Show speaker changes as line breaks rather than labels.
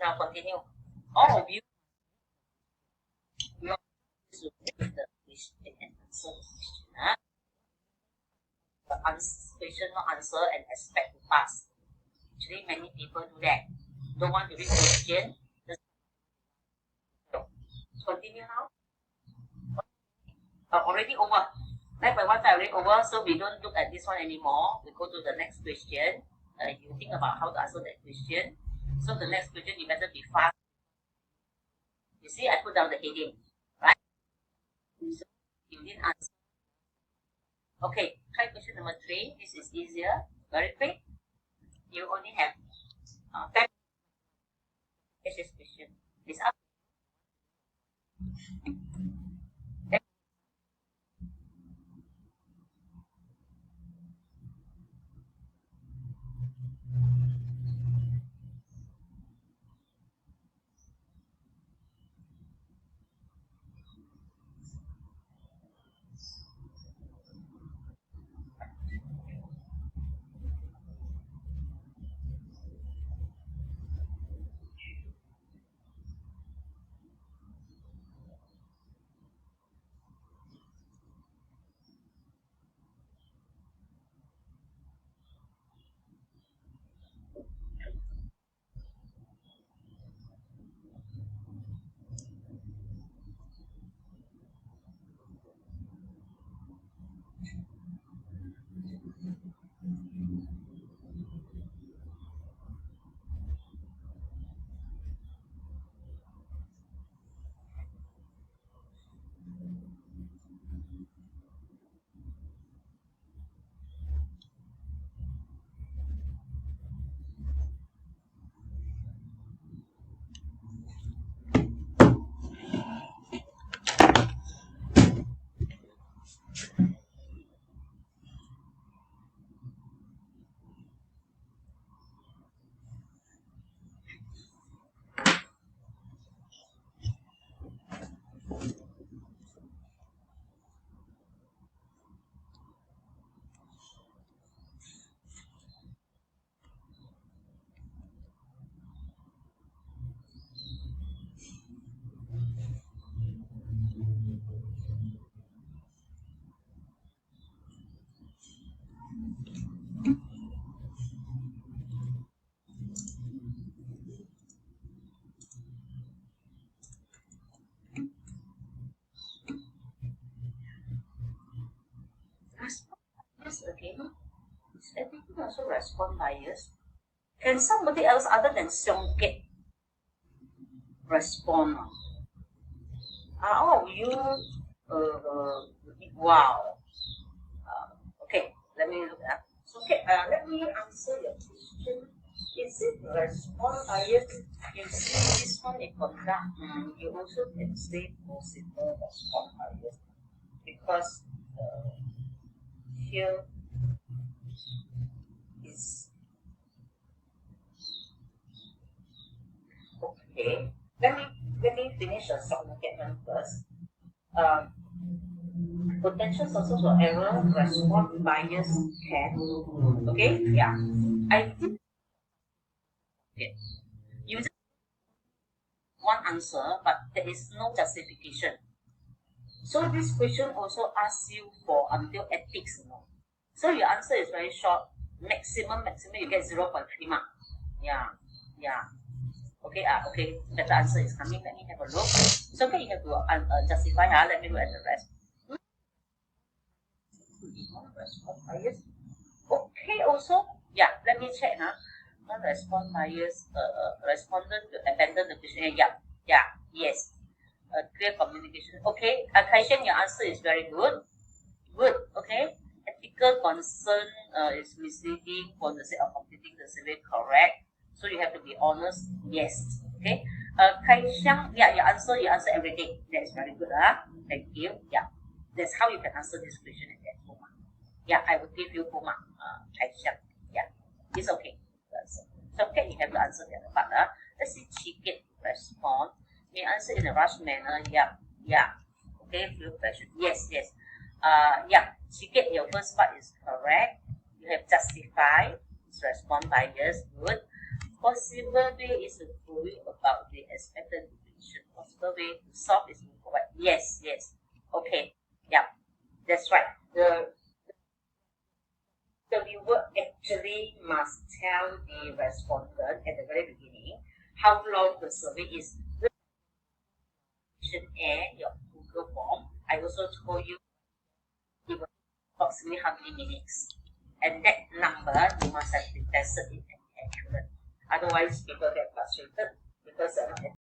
Now continue. All of you will read the question and answer the question. The question, not answer, and expect to pass. Actually, many people do that. Don't want to read question. Just continue now. Already over. 9.15 already over, so we don't look at this one anymore. We go to the next question. You think about how to answer that question. So the next question, you better be fast. You see, I put down the heading, right? So you didn't answer. Okay, try question number 3. This is easier, very quick. You only have 10 this question. It's up. Yes, again. Is everything also respond bias? Can somebody else other than Seongkit respond? All of you, wow. Okay, let me look at. Okay, let me answer your question. Is it respond bias? You see this one in conduct. You also can say possible respond bias because here is okay. Let me finish the submarket one first. Potential sources of error, response bias can. Okay, yeah. I think okay. You just one answer, but there is no justification. So this question also asks you for until ethics, So your answer is very short. Maximum you get 0.3 mark. Yeah. Okay, okay. Better answer is coming. Let me have a look. So okay, you have to justify. Let me look at the rest. Bias. Okay, also. Yeah, let me check. Non-response bias. Respondent to abandon the question. Yeah. Yes. Clear communication. Okay, Kaishan, your answer is very good. Good. Okay. Ethical concern is misleading for the sake of completing the survey. Correct. So you have to be honest. Yes. Okay. Kaishan, yeah, you answer everything. That is very good. Thank you. Yeah. That's how you can answer this question and get full mark. Yeah, I will give you full mark. Kaishan. Yeah. It's okay. So okay, you have to answer the other part. Let's see Chikit respond. May answer in a rush manner. Yeah. Okay, few questions. Yes. Yeah. Chikit, your first part is correct. You have justified. It's respond bias. Good. possible way is to going about the expected duration. Possible way to solve is to provide. Yes, yes. Okay. Yeah, that's right. The viewer actually must tell the respondent at the very beginning how long the survey is. And your Google form. I also told you it was approximately how many minutes. And that number you must have been tested in and accurate. Otherwise people get frustrated because they're not